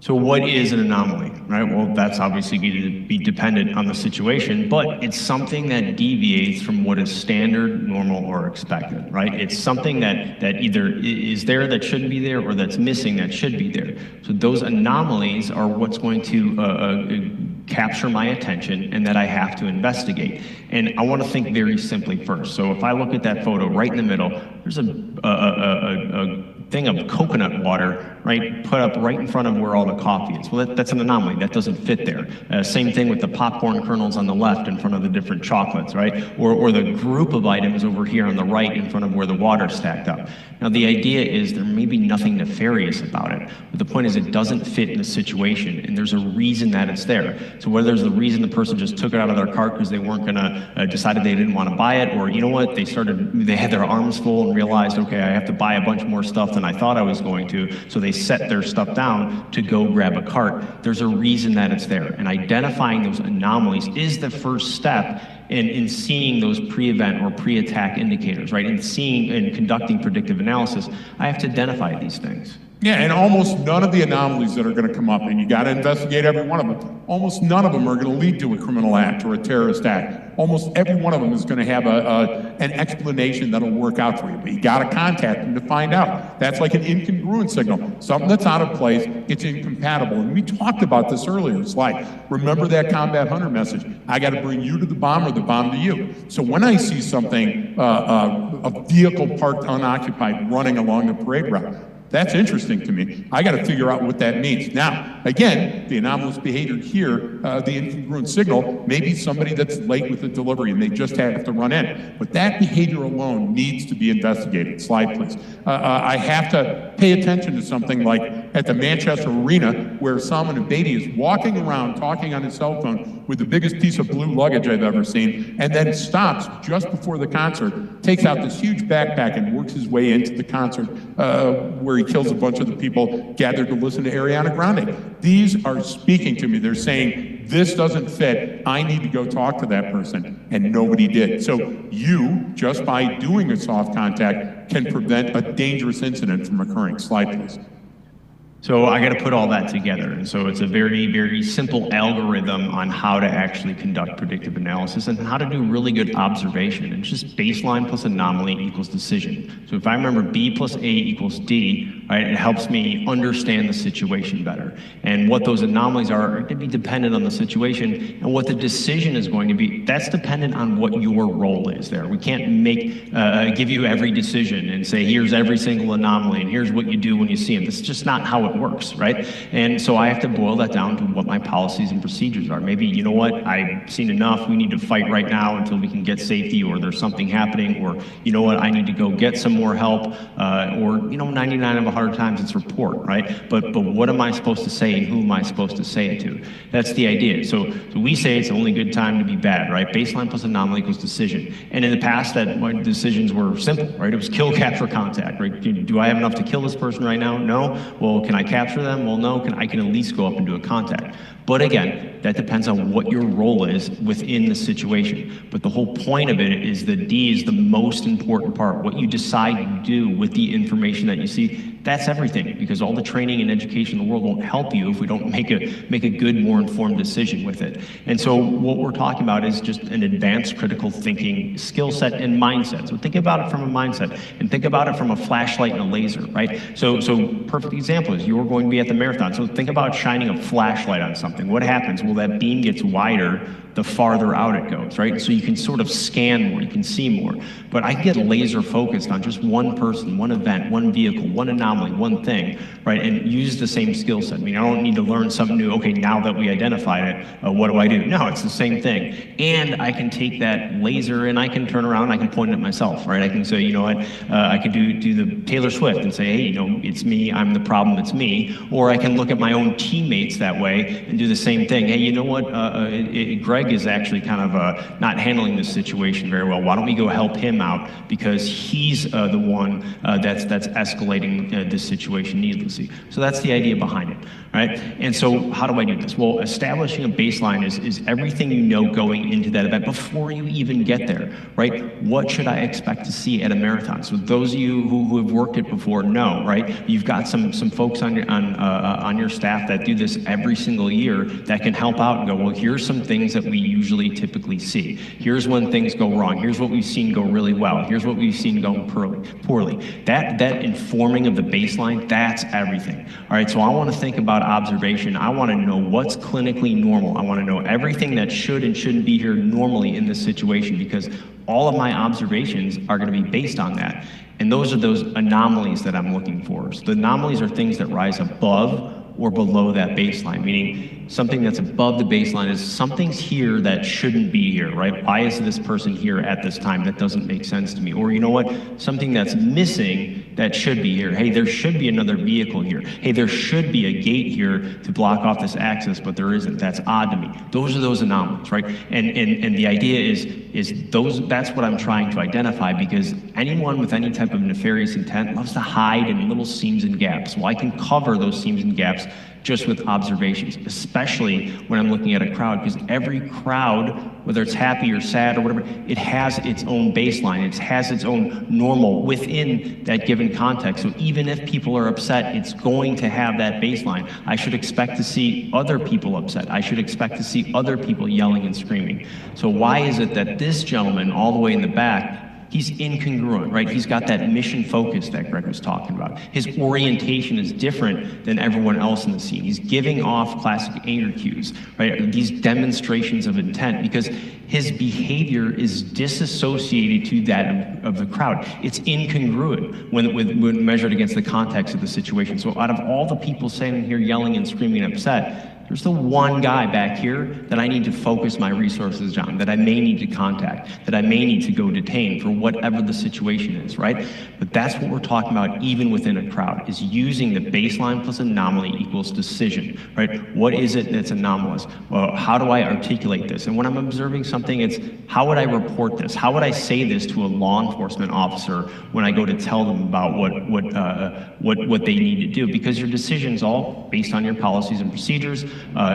So what is an anomaly, right? Well, that's obviously going to be dependent on the situation, but it's something that deviates from what is standard, normal, or expected, right? It's something that either is there that shouldn't be there or that's missing that should be there. So those anomalies are what's going to capture my attention and that I have to investigate. And I want to think very simply first. So if I look at that photo right in the middle, there's a thing of coconut water, right, put up right in front of where all the coffee is. Well, that's an anomaly. That doesn't fit there. Same thing with the popcorn kernels on the left in front of the different chocolates, right? Or the group of items over here on the right in front of where the water's stacked up. Now, the idea is there may be nothing nefarious about it, but the point is it doesn't fit in the situation, and there's a reason that it's there. So whether there's the reason the person just took it out of their cart because they weren't gonna, decided they didn't want to buy it, or you know what, they had their arms full and realized, okay, I have to buy a bunch more stuff than I thought I was going to, so they set their stuff down to go grab a cart. There's a reason that it's there, and identifying those anomalies is the first step in seeing those pre-event or pre-attack indicators, right? In seeing and conducting predictive analysis, I have to identify these things. Yeah, and almost none of the anomalies that are going to come up, and you got to investigate every one of them, almost none of them are going to lead to a criminal act or a terrorist act. Almost every one of them is going to have an explanation that'll work out for you, but you got to contact them to find out. That's like an incongruent signal. Something that's out of place, it's incompatible. And we talked about this earlier. It's like, remember that combat hunter message? I got to bring you to the bomb or the bomb to you. So when I see something, a vehicle parked unoccupied running along the parade route, that's interesting to me. I got to figure out what that means. Now, again, the anomalous behavior here, the incongruent signal, maybe somebody that's late with the delivery and they just have to run in. But that behavior alone needs to be investigated. Slide, please. I have to pay attention to something like at the Manchester Arena where Salman Abedi is walking around talking on his cell phone with the biggest piece of blue luggage I've ever seen, and then stops just before the concert, takes out this huge backpack and works his way into the concert where he kills a bunch of the people gathered to listen to Ariana Grande. These are speaking to me. They're saying, this doesn't fit. I need to go talk to that person. And nobody did. So you, just by doing a soft contact, can prevent a dangerous incident from occurring. Slide, please. So I got to put all that together. And so it's a very, very simple algorithm on how to actually conduct predictive analysis and how to do really good observation. It's just baseline plus anomaly equals decision. So if I remember B plus A equals D, right, it helps me understand the situation better. And what those anomalies are going to be dependent on the situation, and what the decision is going to be, that's dependent on what your role is there. We can't give you every decision and say, here's every single anomaly and here's what you do when you see them. This is just not how it works, right? And so I have to boil that down to what my policies and procedures are. Maybe, you know what, I've seen enough, we need to fight right now until we can get safety, or there's something happening, or you know what, I need to go get some more help, or 99 of 100 times it's report, right? But what am I supposed to say and who am I supposed to say it to? That's the idea. So we say it's the only good time to be bad, right? Baseline plus anomaly equals decision. And in the past, my decisions were simple, right? It was kill, capture, contact, right? Do I have enough to kill this person right now? No. Well, can I capture them? Well, no. I can at least go up and do a contact. But again, that depends on what your role is within the situation. But the whole point of it is that D is the most important part. What you decide to do with the information that you see, that's everything, because all the training and education in the world won't help you if we don't make a good, more informed decision with it. And so what we're talking about is just an advanced critical thinking skill set and mindset. So think about it from a mindset, and think about it from a flashlight and a laser, right? So perfect example is you're going to be at the marathon. So think about shining a flashlight on something. What happens? Well, that beam gets wider the farther out it goes, right? So you can sort of scan more, you can see more. But I get laser focused on just one person, one event, one vehicle, one anomaly, one thing, right? And use the same skill set. I mean, I don't need to learn something new. Okay, now that we identified it, what do I do? No, it's the same thing. And I can take that laser and I can turn around, I can point it at myself, right? I can say, you know what, I could do the Taylor Swift and say, hey, it's me, I'm the problem, it's me. Or I can look at my own teammates that way and do the same thing. Hey, you know what, Greg Greg is actually kind of not handling this situation very well. Why don't we go help him out, because he's the one that's escalating this situation needlessly. So that's the idea behind it, right? And so how do I do this? Well, establishing a baseline is everything you know going into that event before you even get there, right? What should I expect to see at a marathon? So those of you who have worked it before know, right? You've got some folks on your staff that do this every single year that can help out and go, well, here's some things that we usually typically see. Here's when things go wrong. Here's what we've seen go really well. Here's what we've seen go poorly. That informing of the baseline, that's everything. All right, so I want to think about observation. I want to know what's clinically normal. I want to know everything that should and shouldn't be here normally in this situation, because all of my observations are going to be based on that. And those are those anomalies that I'm looking for. So the anomalies are things that rise above or below that baseline, meaning something that's above the baseline is something's here that shouldn't be here, right? Why is this person here at this time? That doesn't make sense to me. Or you know what? Something that's missing that should be here. Hey, there should be another vehicle here. Hey, there should be a gate here to block off this access, but there isn't. That's odd to me. Those are those anomalies, right? And the idea is that's what I'm trying to identify, because anyone with any type of nefarious intent loves to hide in little seams and gaps. Well, I can cover those seams and gaps just with observations, especially when I'm looking at a crowd, because every crowd, whether it's happy or sad or whatever, it has its own baseline. It has its own normal within that given context. So even if people are upset, it's going to have that baseline. I should expect to see other people upset. I should expect to see other people yelling and screaming. So why is it that this gentleman all the way in the back, he's incongruent, right? He's got that mission focus that Greg was talking about. His orientation is different than everyone else in the scene. He's giving off classic anger cues, right? These demonstrations of intent, because his behavior is disassociated to that of the crowd. It's incongruent when measured against the context of the situation. So out of all the people standing here yelling and screaming and upset, there's the one guy back here that I need to focus my resources on, that I may need to contact, that I may need to go detain for whatever the situation is, right? But that's what we're talking about even within a crowd, is using the baseline plus anomaly equals decision, right? What is it that's anomalous? Well, how do I articulate this? And when I'm observing something, it's how would I report this? How would I say this to a law enforcement officer when I go to tell them about what they need to do? Because your decision's all based on your policies and procedures.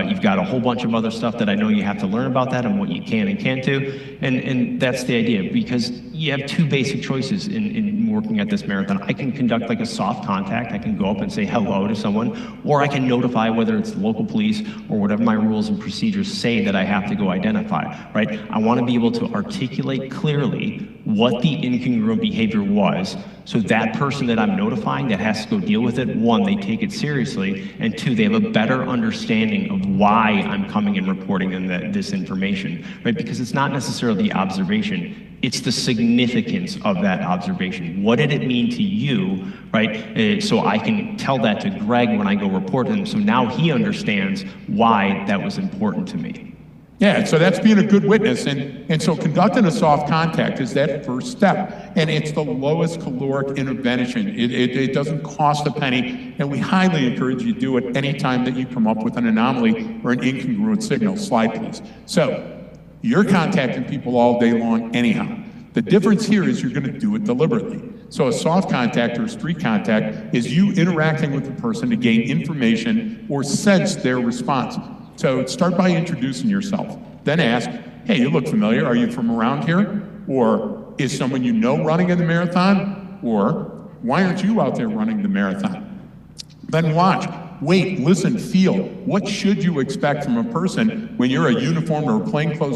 You've got a whole bunch of other stuff that I know you have to learn about that and what you can and can't do. And that's the idea, because you have two basic choices in working at this marathon. I can conduct like a soft contact. I can go up and say hello to someone, or I can notify, whether it's local police or whatever my rules and procedures say that I have to go identify, right? I want to be able to articulate clearly what the incongruent behavior was, so that person that I'm notifying that has to go deal with it, one, they take it seriously, and two, they have a better understanding of why I'm coming and reporting them this information, right? Because it's not necessarily the observation, it's the significance of that observation. What did it mean to you, right? So I can tell that to Greg when I go report to him, so now he understands why that was important to me. Yeah, so that's being a good witness. And so conducting a soft contact is that first step. And it's the lowest caloric intervention. It doesn't cost a penny. And we highly encourage you to do it anytime that you come up with an anomaly or an incongruent signal. Slide, please. So you're contacting people all day long anyhow. The difference here is you're going to do it deliberately. So a soft contact or a street contact is you interacting with the person to gain information or sense their response. So start by introducing yourself. Then ask, hey, you look familiar. Are you from around here? Or is someone you know running in the marathon? Or why aren't you out there running the marathon? Then watch, wait, listen, feel. What should you expect from a person when you're a uniformed or plainclothes